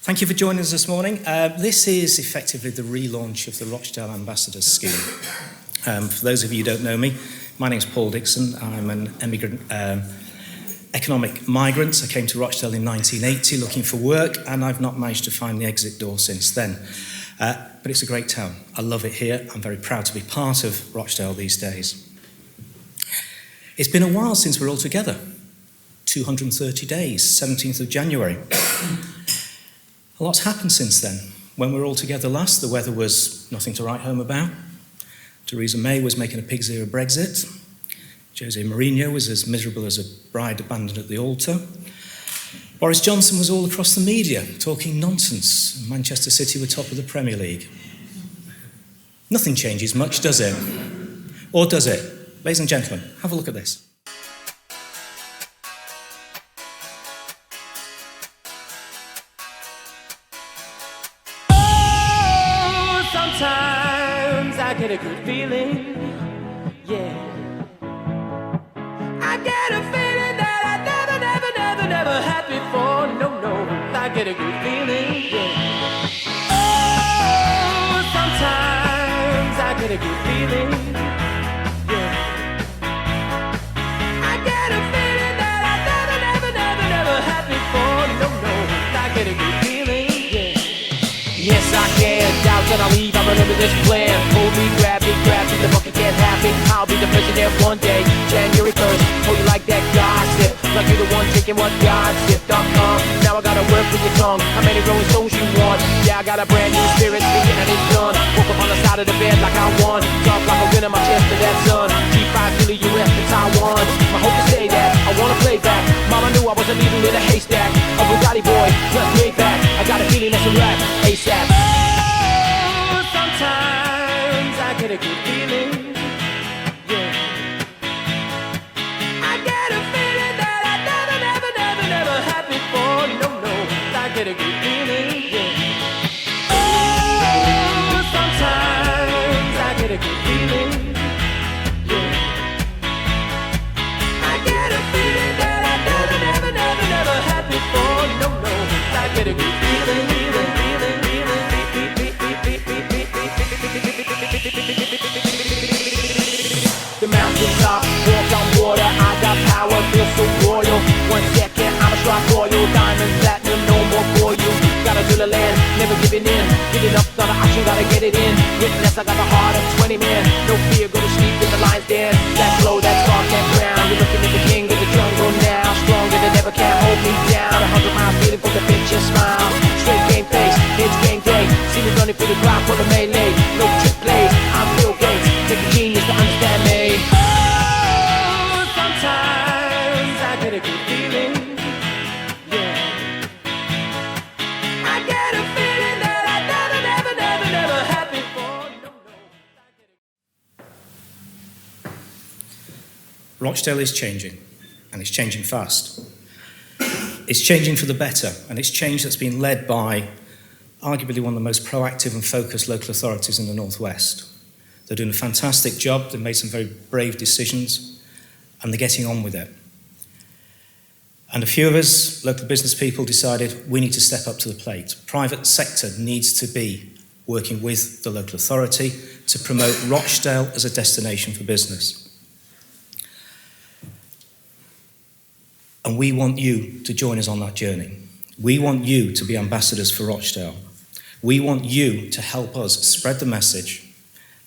Thank you for joining us this morning. This is effectively the relaunch of the Rochdale Ambassadors Scheme. For those of you who don't know me, my name's Paul Dixon. I'm an immigrant, economic migrant. I came to Rochdale in 1980 looking for work, and I've not managed to find the exit door since then. But it's a great town. I love it here. I'm very proud to be part of Rochdale these days. It's been a while since we're all together. 230 days, 17th of January. A lot's happened since then. When we were all together last, the weather was nothing to write home about. Theresa May was making a pig's ear of Brexit. Jose Mourinho was as miserable as a bride abandoned at the altar. Boris Johnson was all across the media, talking nonsense. Manchester City were top of the Premier League. Nothing changes much, does it? Or does it? Ladies and gentlemen, have a look at this. Sometimes I get a good feeling, yeah. I get a feeling that I never had before, no. I get a good feeling, yeah. Oh, sometimes I get a good feeling, yeah. I get a feeling that I never had before, no. I get a good feeling, yeah. Yes, I can. Doubt that I'll leave, I remember this plan. Hold me, grab me, the bucket can't have me. I'll be the president one day, January 1st. Hold you like that gossip, like you're the one taking what God sipped. Now I gotta work with your tongue. How many rolling stones you want? Yeah, I got a brand new spirit, speaking and it's done. Woke up on the side of the bed like I won. Drop like a win in my chest to that sun. G5 to the US to Taiwan. I hope to say that, I wanna play back. Mama knew I wasn't leaving in a haystack. A Bugatti boy, just way back. I got a feeling that's a rap, ASAP. Sometimes I get a good feeling, yeah. I get a feeling that I never had before, no. I get a good feeling, yeah. Oh, sometimes I get a good feeling, yeah. I get a feeling that I never had before, no. I get a good feeling. The mountaintop, walk on water, I got power, feel so royal. 1 second, I'ma strike oil, diamonds, platinum, no more for you. Gotta do the land, never giving in. Giving up, not an option, gotta get it in. Witness, I got the heart of 20 men. No fear, go to sleep in the lion's den. That's low, that's dark and brown. You're looking at the king of the jungle now. Stronger than ever, can't hold me down. 100 miles feeling from the bitch and smile. Straight game face, it's game day. See me running through the crowd for the melee. No trick plays, I'm Bill Gates. Take a genius to understand me. Oh, sometimes I get a good feeling, yeah. I get a feeling that I never had before, no. Rochdale is changing, and it's changing fast. It's changing for the better, and it's change that's been led by arguably one of the most proactive and focused local authorities in the Northwest. They're doing a fantastic job, they've made some very brave decisions, and they're getting on with it. And a few of us, local business people, decided we need to step up to the plate. Private sector needs to be working with the local authority to promote Rochdale as a destination for business. And we want you to join us on that journey. We want you to be ambassadors for Rochdale. We want you to help us spread the message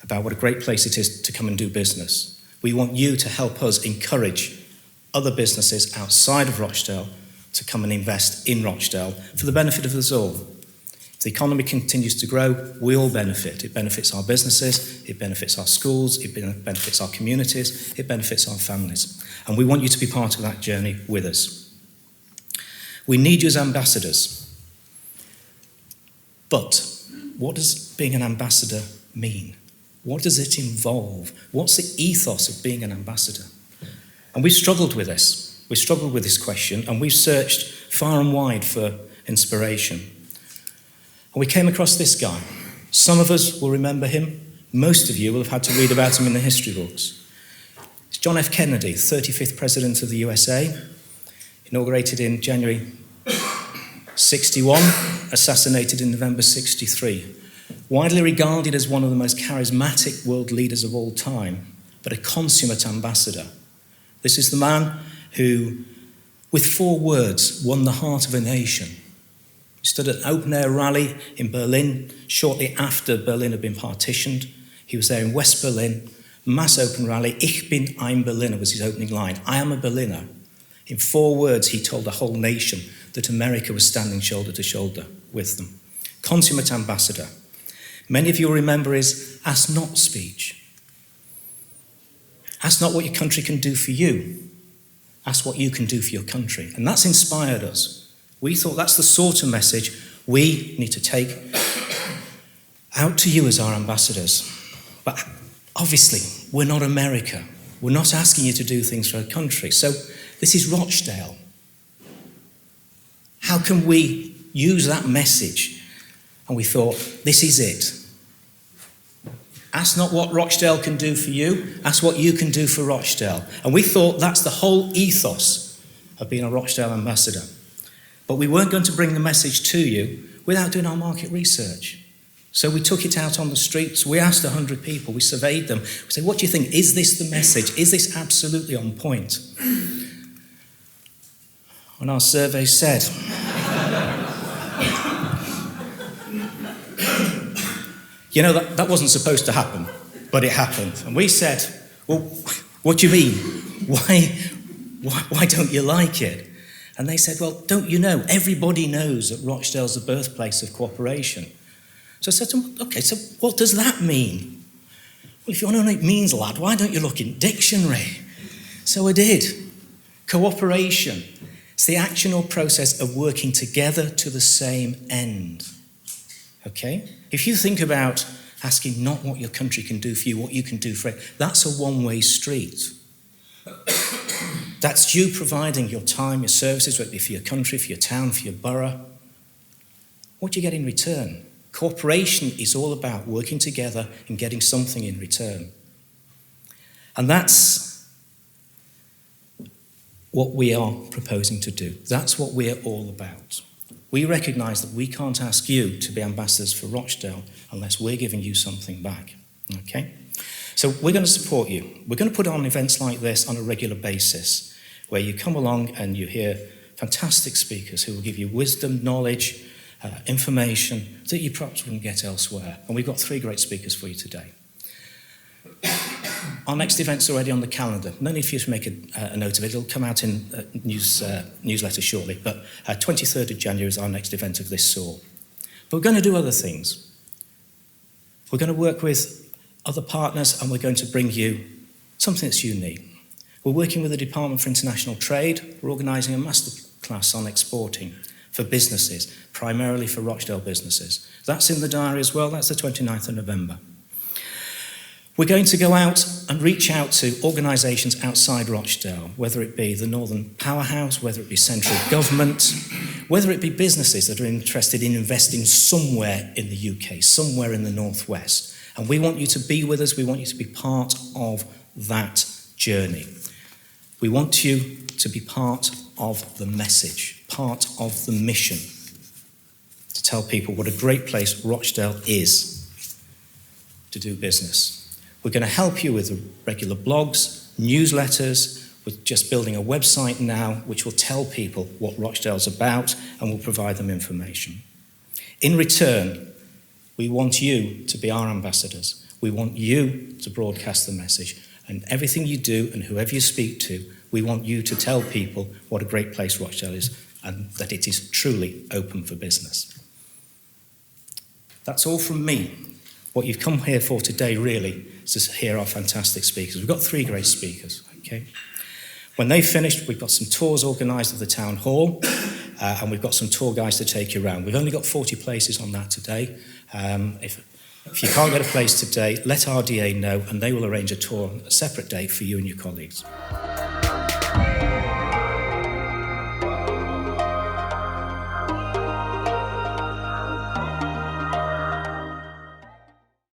about what a great place it is to come and do business. We want you to help us encourage other businesses outside of Rochdale to come and invest in Rochdale for the benefit of us all. If the economy continues to grow, we all benefit. It benefits our businesses, it benefits our schools, it benefits our communities, it benefits our families. And we want you to be part of that journey with us. We need you as ambassadors. But what does being an ambassador mean? What does it involve? What's the ethos of being an ambassador? And we've struggled with this. We've struggled with this question, and we've searched far and wide for inspiration. And we came across this guy. Some of us will remember him. Most of you will have had to read about him in the history books. It's John F. Kennedy, 35th President of the USA, inaugurated in January 61, assassinated in November 63. Widely regarded as one of the most charismatic world leaders of all time, but a consummate ambassador. This is the man who, with 4 words, won the heart of a nation. He stood at an open-air rally in Berlin shortly after Berlin had been partitioned. He was there in West Berlin, mass open rally. Ich bin ein Berliner was his opening line. I am a Berliner. In 4 words, he told the whole nation that America was standing shoulder to shoulder with them. Consummate ambassador. Many of you will remember his Ask Not speech. Ask not what your country can do for you. Ask what you can do for your country. And that's inspired us. We thought that's the sort of message we need to take out to you as our ambassadors. But obviously, we're not America. We're not asking you to do things for our country. So this is Rochdale. How can we use that message? And we thought, this is it. Ask not what Rochdale can do for you, ask what you can do for Rochdale. And we thought that's the whole ethos of being a Rochdale ambassador. But we weren't going to bring the message to you without doing our market research. So we took it out on the streets, we asked 100 people, we surveyed them. We said, what do you think? Is this the message? Is this absolutely on point? And our survey said, you know, that wasn't supposed to happen, but it happened. And we said, well, what do you mean? Why don't you like it? And they said, well, don't you know, everybody knows that Rochdale's the birthplace of cooperation. So I said to them, okay, so what does that mean? Well, if you want to know what it means, lad, why don't you look in dictionary? So I did. Cooperation. It's the action or process of working together to the same end. Okay? If you think about asking not what your country can do for you, what you can do for it, that's a one-way street. That's you providing your time, your services, whether it be for your country, for your town, for your borough. What do you get in return? Cooperation is all about working together and getting something in return. And that's what we are proposing to do. That's what we're all about. We recognise that we can't ask you to be ambassadors for Rochdale unless we're giving you something back. Okay? So we're going to support you. We're going to put on events like this on a regular basis where you come along and you hear fantastic speakers who will give you wisdom, knowledge, information that you perhaps wouldn't get elsewhere. And we've got 3 great speakers for you today. Our next event's already on the calendar. No need for you to make a note of it. It'll come out in newsletter shortly. But 23rd of January is our next event of this sort. But we're going to do other things. We're going to work with other partners and we're going to bring you something that's unique. We're working with the Department for International Trade. We're organising a masterclass on exporting for businesses, primarily for Rochdale businesses. That's in the diary as well. That's the 29th of November. We're going to go out and reach out to organisations outside Rochdale, whether it be the Northern Powerhouse, whether it be central government, whether it be businesses that are interested in investing somewhere in the UK, somewhere in the Northwest. And we want you to be with us. We want you to be part of that journey. We want you to be part of the message, part of the mission, to tell people what a great place Rochdale is to do business. We're going to help you with the regular blogs, newsletters. We're just building a website now which will tell people what Rochdale's about and will provide them information. In return, we want you to be our ambassadors. We want you to broadcast the message. And everything you do and whoever you speak to, we want you to tell people what a great place Rochdale is and that it is truly open for business. That's all from me. What you've come here for today, really, is to hear our fantastic speakers. We've got 3 great speakers, okay? When they've finished, we've got some tours organised at the town hall, and we've got some tour guides to take you around. We've only got 40 places on that today. If you can't get a place today, let RDA know, and they will arrange a tour on a separate date for you and your colleagues.